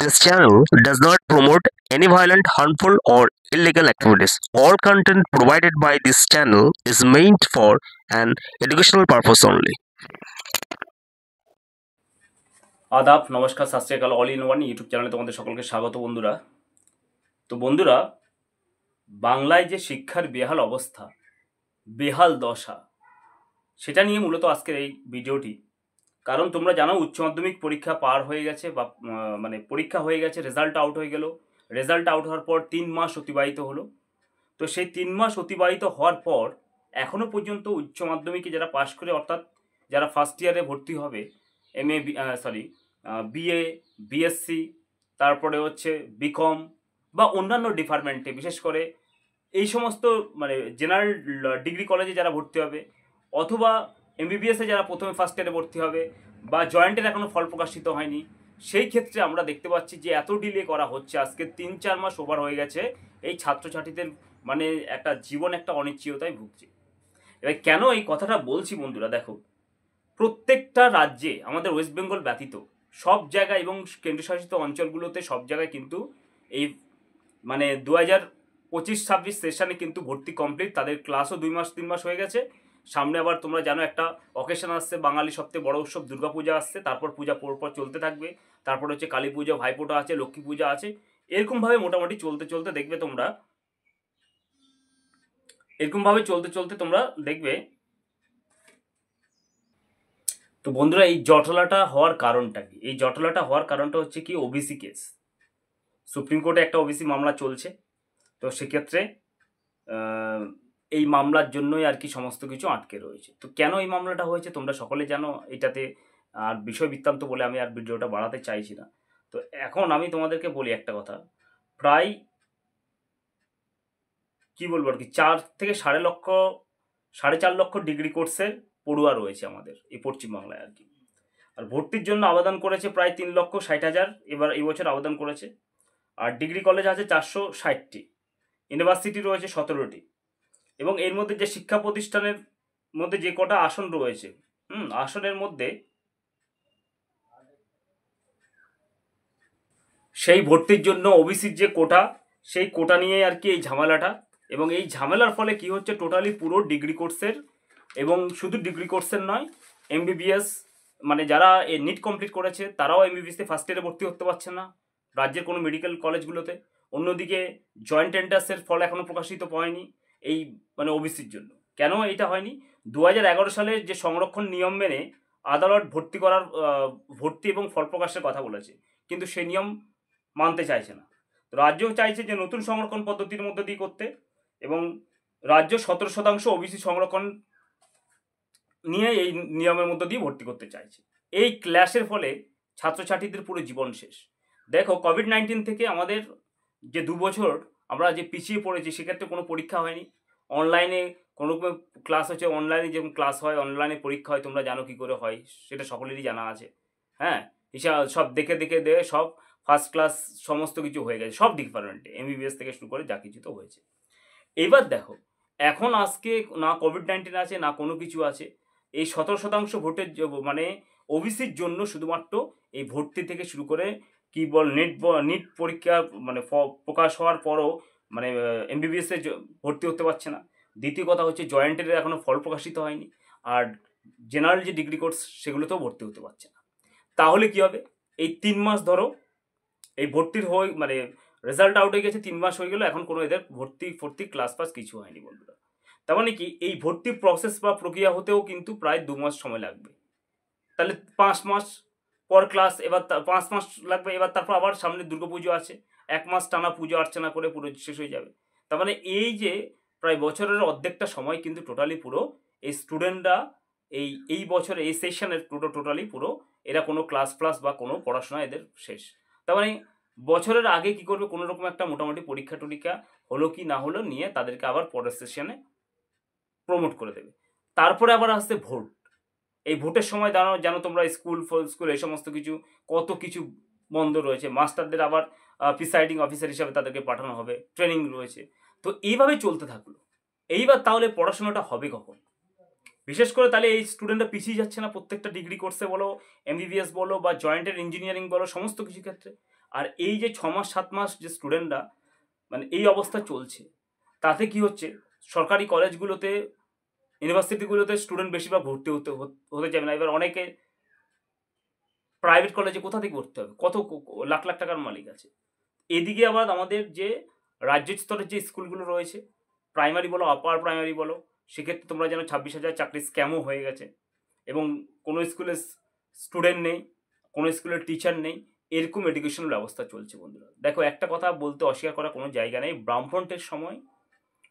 This channel does not promote any violent, harmful, or illegal activities. All content provided by this channel is meant for an educational purpose only. আদাব, নমস্কার, সত শ্রী আকাল। All in one YouTube চ্যানেলে তোমাদের সকলকে স্বাগত বন্ধুরা। তো বন্ধুরা, বাংলায় যে শিক্ষার বেহাল অবস্থা, বেহাল দশা, সেটা নিয়ে মূলত আজকের এই ভিডিওটি। কারণ তোমরা জানো উচ্চ মাধ্যমিক পরীক্ষা পার হয়ে গেছে বা পরীক্ষা হয়ে গেছে, রেজাল্ট আউট হয়ে গেল। রেজাল্ট আউট হওয়ার পর 3 মাস অতিবাহিত হলো। তো সেই 3 মাস অতিবাহিত হওয়ার পর এখনও পর্যন্ত উচ্চ মাধ্যমিকে যারা পাশ করে, অর্থাৎ যারা ফার্স্ট ইয়ারে ভর্তি হবে, বিএ, বিএসসি, তারপরে হচ্ছে বিকম বা অন্যান্য ডিপার্টমেন্টে, বিশেষ করে এই সমস্ত জেনারেল ডিগ্রি কলেজে যারা ভর্তি হবে, অথবা এমবিবিএসে যারা প্রথমে ফার্স্ট ইয়ারে ভর্তি হবে, বা জয়েন্টের এখনও ফল প্রকাশিত হয়নি, সেই ক্ষেত্রে আমরা দেখতে পাচ্ছি যে এত ডিলে করা হচ্ছে। আজকে 3-4 মাস ওভার হয়ে গেছে। এই ছাত্রছাত্রীদের একটা জীবন একটা অনিশ্চয়তায় ভুগছে। এবার কেন এই কথাটা বলছি বন্ধুরা, দেখো, প্রত্যেকটা রাজ্যে, আমাদের ওয়েস্ট বেঙ্গল ব্যতীত সব জায়গায় এবং কেন্দ্রশাসিত অঞ্চলগুলোতে সব জায়গায় কিন্তু এই 2025-26 সেশনে কিন্তু ভর্তি কমপ্লিট। তাদের ক্লাসও 2-3 মাস হয়ে গেছে। সামনে আবার তোমরা জানো একটা অকেশন আসছে, বাঙালি সবথেকে বড় উৎসব দুর্গাপূজা আসছে, তারপর পূজা পরপর চলতে থাকবে। তারপর হচ্ছে কালী পুজো, ভাইফোঁটা আছে, লক্ষ্মী পূজা আছে। এরকমভাবে মোটামুটি চলতে চলতে দেখবে তোমরা, তো বন্ধুরা, এই জটলাটা হওয়ার কারণটা কি? এই জটলাটা হওয়ার কারণটা হচ্ছে কি, ওবিসি কেস। সুপ্রিম কোর্টে একটা ওবিসি মামলা চলছে। তো সেক্ষেত্রে এই মামলার জন্যই আর কি সমস্ত কিছু আটকে রয়েছে। তো কেন এই মামলাটা হয়েছে তোমরা সকলে জানো। এটাতে আর বিষয় বৃত্তান্ত বলে আমি আর ভিডিওটা বাড়াতে চাইছি না। তো এখন আমি তোমাদেরকে বলি একটা কথা, প্রায় কি বলবো আর কি, 4 থেকে 4.5 লক্ষ ডিগ্রি কোর্সের পড়ুয়া রয়েছে আমাদের এই পশ্চিমবাংলায় আর কি। আর ভর্তির জন্য আবেদন করেছে প্রায় 3,60,000 এবার এই বছর আবেদন করেছে। আর ডিগ্রি কলেজ আছে 460টি, ইউনিভার্সিটি রয়েছে 17টি, এবং এর মধ্যে যে শিক্ষা প্রতিষ্ঠানের মধ্যে যে কটা আসন রয়েছে, আসনের মধ্যে সেই ভর্তির জন্য ওবিসির যে কোটা, সেই কোটা নিয়ে আর কি এই ঝামেলাটা। এবং এই ঝামেলার ফলে কি হচ্ছে, টোটালি পুরো ডিগ্রি কোর্সের, এবং শুধু ডিগ্রি কোর্সের নয়, এমবিবিএস যারা নিট কমপ্লিট করেছে তারাও এমবিবিএসে ফার্স্ট ইয়ারে ভর্তি হতে পারছে না রাজ্যের কোনো মেডিকেল কলেজগুলোতে। অন্যদিকে জয়েন্ট এন্ট্রান্সের ফল এখনও প্রকাশিত হয়নি এই ওবিসির জন্য। কেন এটা হয়নি? 2011 সালের যে সংরক্ষণ নিয়ম মেনে আদালত ভর্তি এবং ফল প্রকাশের কথা বলেছে, কিন্তু সেই নিয়ম মানতে চাইছে না। রাজ্যও চাইছে যে নতুন সংরক্ষণ পদ্ধতির মধ্যে দিয়ে করতে, এবং রাজ্য 17% ওবিসি সংরক্ষণ নিয়ে এই নিয়মের মধ্যে দিয়ে ভর্তি করতে চাইছে। এই ক্ল্যাশের ফলে ছাত্রছাত্রীদের পুরো জীবন শেষ। দেখো, কোভিড-19 থেকে আমাদের যে 2 বছর আমরা যে পিছিয়ে পড়েছি, সেক্ষেত্রে কোনো পরীক্ষা হয়নি, অনলাইনে কোনো ক্লাস হচ্ছে, অনলাইনে যেমন ক্লাস হয়, অনলাইনে পরীক্ষা হয়, তোমরা জানো কি করে হয়, সেটা সকলেরই জানা আছে। হ্যাঁ, হিসাব সব দেখে সব ফার্স্ট ক্লাস সমস্ত কিছু হয়ে গেছে সব ডিপার্টমেন্টে, এমবিবিএস থেকে শুরু করে যা কিছু তো হয়েছে। এবার দেখো, এখন আজকে না কোভিড-19 আছে, না কোনো কিছু আছে। এই 17% ভোটের ওবিসির জন্য শুধুমাত্র এই ভর্তি থেকে শুরু করে নিট পরীক্ষা প্রকাশ হওয়ার পরও এমবিবিএসে ভর্তি হতে পারছে না। দ্বিতীয় কথা হচ্ছে, জয়েন্টের এখনও ফল প্রকাশিত হয়নি। আর জেনারেল যে ডিগ্রি কোর্স, সেগুলোতেও ভর্তি হতে পারছে না। তাহলে কি হবে? এই 3 মাস ধরো এই ভর্তির রেজাল্ট আউট হয়ে গেছে, 3 মাস হয়ে গেল, এখন কোনো এদের ভর্তি ক্লাস পাস কিছু হয়নি বন্ধুরা। তার মানে কি, এই ভর্তির প্রসেস বা প্রক্রিয়া হতেও কিন্তু প্রায় 2 মাস সময় লাগবে। তাহলে 5 মাস পর ক্লাস, এবার 5 মাস লাগবে। এবার তারপর আবার সামনে দুর্গাপুজো আছে, 1 মাস টানা পুজো অর্চনা করে পুরো শেষ হয়ে যাবে। তার মানে এই যে প্রায় বছরের অর্ধেকটা সময় কিন্তু টোটালি পুরো এই স্টুডেন্টরা এই বছর এই সেশনের টোটালি পুরো এরা কোনো ক্লাস বা কোনো পড়াশোনা এদের শেষ। তার মানে বছরের আগে কি করবে, কোনো রকম একটা মোটামুটি পরীক্ষা টরীক্ষা হলো কি না হলো নিয়ে তাদেরকে আবার পরের সেশনে প্রমোট করে দেবে। তারপরে আবার আসছে ভোট। এই ভোটের সময় জানো তোমরা, স্কুল এই সমস্ত কিছু কত কিছু বন্ধ রয়েছে। মাস্টারদের আবার প্রিসাইডিং অফিসার হিসাবে তাদেরকে পাঠানো হবে, ট্রেনিং রয়েছে। তো এইভাবে চলতে থাকলো। এইবার তাহলে পড়াশোনাটা হবে কখন? বিশেষ করে তাহলে এই স্টুডেন্টরা পিছিয়ে যাচ্ছে না প্রত্যেকটা ডিগ্রি কোর্সে বলো, এমবিবিএস বলো, বা জয়েন্টের ইঞ্জিনিয়ারিং বলো, সমস্ত কিছু ক্ষেত্রে। আর এই যে 6 মাস 7 মাস যে স্টুডেন্টরা মানে এই অবস্থা চলছে, তাতে কি হচ্ছে, সরকারি কলেজগুলোতে ইউনিভার্সিটিগুলোতে স্টুডেন্ট বেশিরভাগ ভর্তি হতে যাবে না। এবার অনেকে প্রাইভেট কলেজে কোথা থেকে ভর্তি হবে, কত লাখ লাখ টাকার মালিক আছে। এদিকে আবার আমাদের যে রাজ্য স্তরের যে স্কুলগুলো রয়েছে, প্রাইমারি বলো আপার প্রাইমারি বলো, সেক্ষেত্রে তোমরা যেন 26,000 চাকরির স্ক্যামও হয়ে গেছে এবং কোনো স্কুলে স্টুডেন্ট নেই, কোনো স্কুলের টিচার নেই, এরকম এডুকেশনাল ব্যবস্থা চলছে বন্ধুরা। দেখো, একটা কথা বলতে অস্বীকার করার কোনো জায়গা নেই, বামফ্রন্টের সময়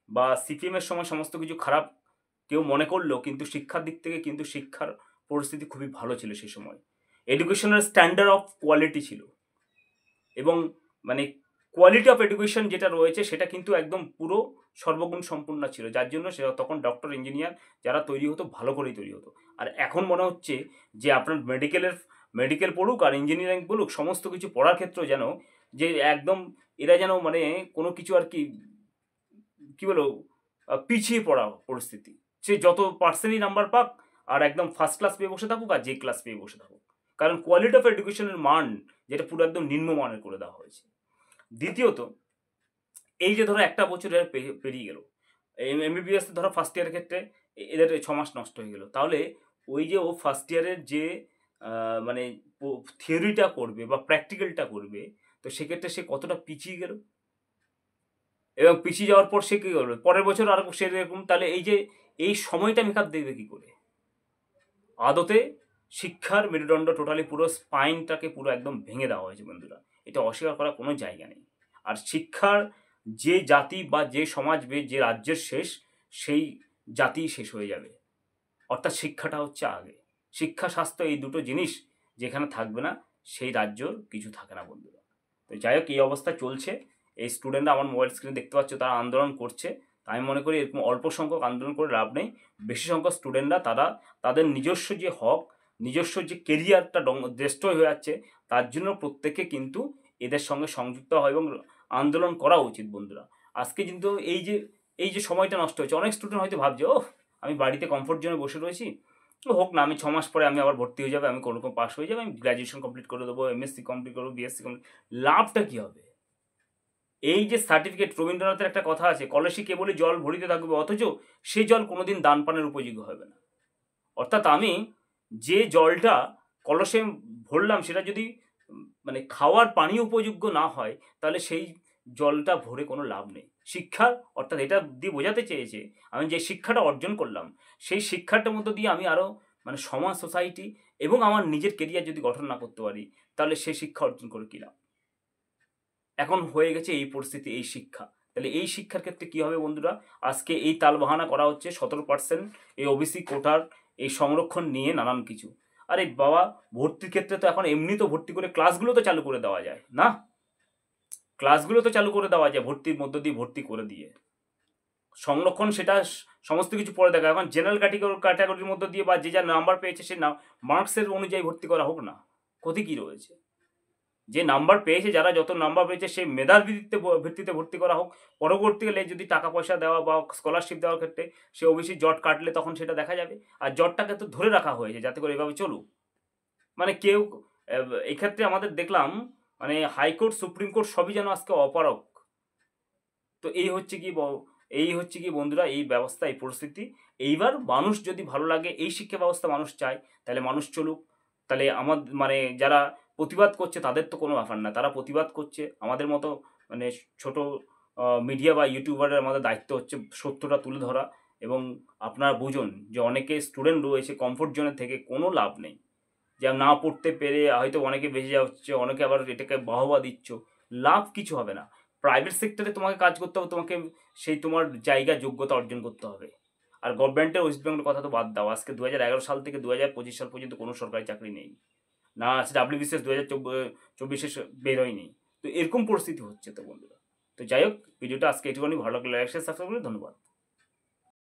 বা সিপিএমের সময় সমস্ত কিছু খারাপ কেউ মনে করলেও কিন্তু শিক্ষার দিক থেকে কিন্তু শিক্ষার পরিস্থিতি খুবই ভালো ছিল সেই সময়। এডুকেশনের স্ট্যান্ডার্ড অফ কোয়ালিটি ছিল এবং মানে কোয়ালিটি অফ এডুকেশন যেটা রয়েছে সেটা কিন্তু একদম পুরো সর্বগুণ সম্পূর্ণ ছিল, যার জন্য সে তখন ডক্টর ইঞ্জিনিয়ার যারা তৈরি হতো ভালো করেই তৈরি হতো। আর এখন মনে হচ্ছে যে আপনার মেডিকেল পড়ুক আর ইঞ্জিনিয়ারিং পড়ুক, সমস্ত কিছু পড়ার ক্ষেত্রেও যেন যে একদম এরা যেন মানে কোনো কিছু আর কি কি বলো পিছিয়ে পড়া পরিস্থিতি। সে যত পার্সেন্টই নাম্বার পাক আর একদম ফার্স্ট ক্লাস পেয়ে বসে থাকুক আর যে ক্লাস পেয়ে বসে থাকুক, কারণ কোয়ালিটি অফ এডুকেশনের মান যেটা পুরো একদম নিম্নমানের করে দেওয়া হয়েছে। দ্বিতীয়ত, এই যে ধরো একটা বছর পেরিয়ে গেল, এমবিবিএস ধরো ফার্স্ট ইয়ারের ক্ষেত্রে এদের 6 মাস নষ্ট হয়ে গেল, তাহলে ওই যে ও ফার্স্ট ইয়ারের যে মানে থিওরিটা করবে বা প্র্যাকটিক্যালটা করবে, তো সেক্ষেত্রে সে কতটা পিছিয়ে গেল এবং পিছিয়ে যাওয়ার পর সে কী করবে পরের বছর আর সেরকম, তাহলে এই যে এই সময়টা মেকআপ দেবে কী করে? আদতে শিক্ষার মেরুদণ্ড টোটালি পুরো স্পাইনটাকে পুরো একদম ভেঙে দেওয়া হয়েছে বন্ধুরা, এটা অস্বীকার করার কোনো জায়গা নেই। আর শিক্ষার যে জাতি বা যে সমাজ যে রাজ্যের শেষ, সেই জাতি শেষ হয়ে যাবে। অর্থাৎ শিক্ষাটা হচ্ছে আগে, শিক্ষা স্বাস্থ্য এই দুটো জিনিস যেখানে থাকবে না সেই রাজ্যর কিছু থাকে না বন্ধুরা। তো যাই হোক, এই অবস্থা চলছে। এই স্টুডেন্টরা আমার মোবাইল স্ক্রিনে দেখতে পাচ্ছ, তারা আন্দোলন করছে। আমি মনে করি এরকম অল্প সংখ্যক আন্দোলন করে লাভ নেই, বেশি সংখ্যক স্টুডেন্টরা তারা তাদের নিজস্ব যে হক, নিজস্ব যে কেরিয়ারটা ডিস্ট্রয় হয়ে যাচ্ছে, তার জন্য প্রত্যেকে কিন্তু এদের সঙ্গে সংযুক্ত হয় এবং আন্দোলন করা উচিত বন্ধুরা। আজকে কিন্তু এই যে সময়টা নষ্ট হয়েছে, অনেক স্টুডেন্ট হয়তো ভাবছে ও আমি বাড়িতে কমফোর্ট জোনে বসে রয়েছি, হোক না, আমি 6 মাস পরে আমি আবার ভর্তি হয়ে যাবে, আমি কোনো রকম পাস হয়ে যাবে, আমি গ্র্যাজুয়েশন কমপ্লিট করে দেবো, এমএসসি কমপ্লিট করবো, বিএসসি কমপ্লিট, লাভটা কী হবে? এই যে সার্টিফিকেট, রবীন্দ্রনাথের একটা কথা আছে, কলসি কেবলই জল ভরিতে থাকবে, অথচ সেই জল কোনোদিন দান পানের উপযোগী হবে না। অর্থাৎ আমি যে জলটা কলসে ভরলাম সেটা যদি মানে খাওয়ার পানি উপযোগ্য না হয়, তাহলে সেই জলটা ভরে কোনো লাভ নেই। শিক্ষা অর্থাৎ এটা দিয়ে বোঝাতে চেয়েছে আমি যে শিক্ষাটা অর্জন করলাম, সেই শিক্ষাটার মধ্য দিয়ে আমি আরও মানে সমাজ, সোসাইটি এবং আমার নিজের কেরিয়ার যদি গঠন না করতে পারি, তাহলে সেই শিক্ষা অর্জন করে কী লাভ? এখন হয়ে গেছে এই পরিস্থিতি, এই শিক্ষা। তাহলে এই শিক্ষার ক্ষেত্রে কী হবে বন্ধুরা? আজকে এই তালবাহানা করা হচ্ছে 17% এই ওবিসি কোটার এই সংরক্ষণ নিয়ে নানান কিছু। আরে বাবা, ভর্তির ক্ষেত্রে তো এখন এমনি তো ভর্তি করে ক্লাসগুলো তো চালু করে দেওয়া যায় না? ক্লাসগুলো তো চালু করে দেওয়া যায় ভর্তির মধ্য দিয়ে ভর্তি করে দিয়ে। সংরক্ষণ সেটা সমস্ত কিছু পরে দেখা, এখন জেনারেল ক্যাটাগরির মধ্য দিয়ে বা যে যা নাম্বার পেয়েছে সে মার্কসের অনুযায়ী ভর্তি করা হোক না, ক্ষতি কী রয়েছে? যে নাম্বার পেয়েছে, যারা যত নাম্বার পেয়েছে সেই মেধার ভিত্তিতে ভর্তি করা হোক। পরবর্তীকালে যদি টাকা পয়সা দেওয়া বা স্কলারশিপ দেওয়ার ক্ষেত্রে সে ওবিসি জট কাটলে তখন সেটা দেখা যাবে। আর জটটাকে তো ধরে রাখা হয়েছে যাতে করে এভাবে চলুক। মানে কেউ এক্ষেত্রে আমাদের দেখলাম মানে হাইকোর্ট, সুপ্রিম কোর্ট সবই যেন আজকে অপারক। তো এই হচ্ছে কি বন্ধুরা এই ব্যবস্থা, এই পরিস্থিতি। এইবার মানুষ যদি ভালো লাগে, এই শিক্ষা ব্যবস্থা মানুষ চায়, তাহলে মানুষ চলুক। তাহলে মানে যারা প্রতিবাদ করছে তাদের তো কোনো ব্যাপার না, তারা প্রতিবাদ করছে। আমাদের মতো মানে ছোট মিডিয়া বা ইউটিউবারের আমাদের দায়িত্ব হচ্ছে সত্যটা তুলে ধরা। এবং আপনারা বুঝুন যে অনেকে স্টুডেন্ট রয়েছে কমফোর্ট জোনের থেকে কোনো লাভ নেই, যা না পড়তে পেরে হয়তো অনেকে বেঁচে যাচ্ছে, অনেকে আবার এটাকে বাহবা দিচ্ছ, লাভ কিছু হবে না। প্রাইভেট সেক্টরে তোমাকে কাজ করতে হবে, তোমাকে সেই তোমার জায়গা যোগ্যতা অর্জন করতে হবে। আর গভর্নমেন্টের ওয়েস্ট বেঙ্গলের কথা তো বাদ দাও, আজকে 2011 সাল থেকে 2025 সাল পর্যন্ত কোনো সরকারি চাকরি নেই, না আছে ডাব্লিউবিসিএস 2024 বেরোয়নি। তো এরকম পরিস্থিতি হচ্ছে তো বন্ধুরা। তো যাই হোক, ভিডিওটা আজকে একটুখানি ভালো লাগলে লাইক শেয়ার সাবস্ক্রাইব করে ধন্যবাদ।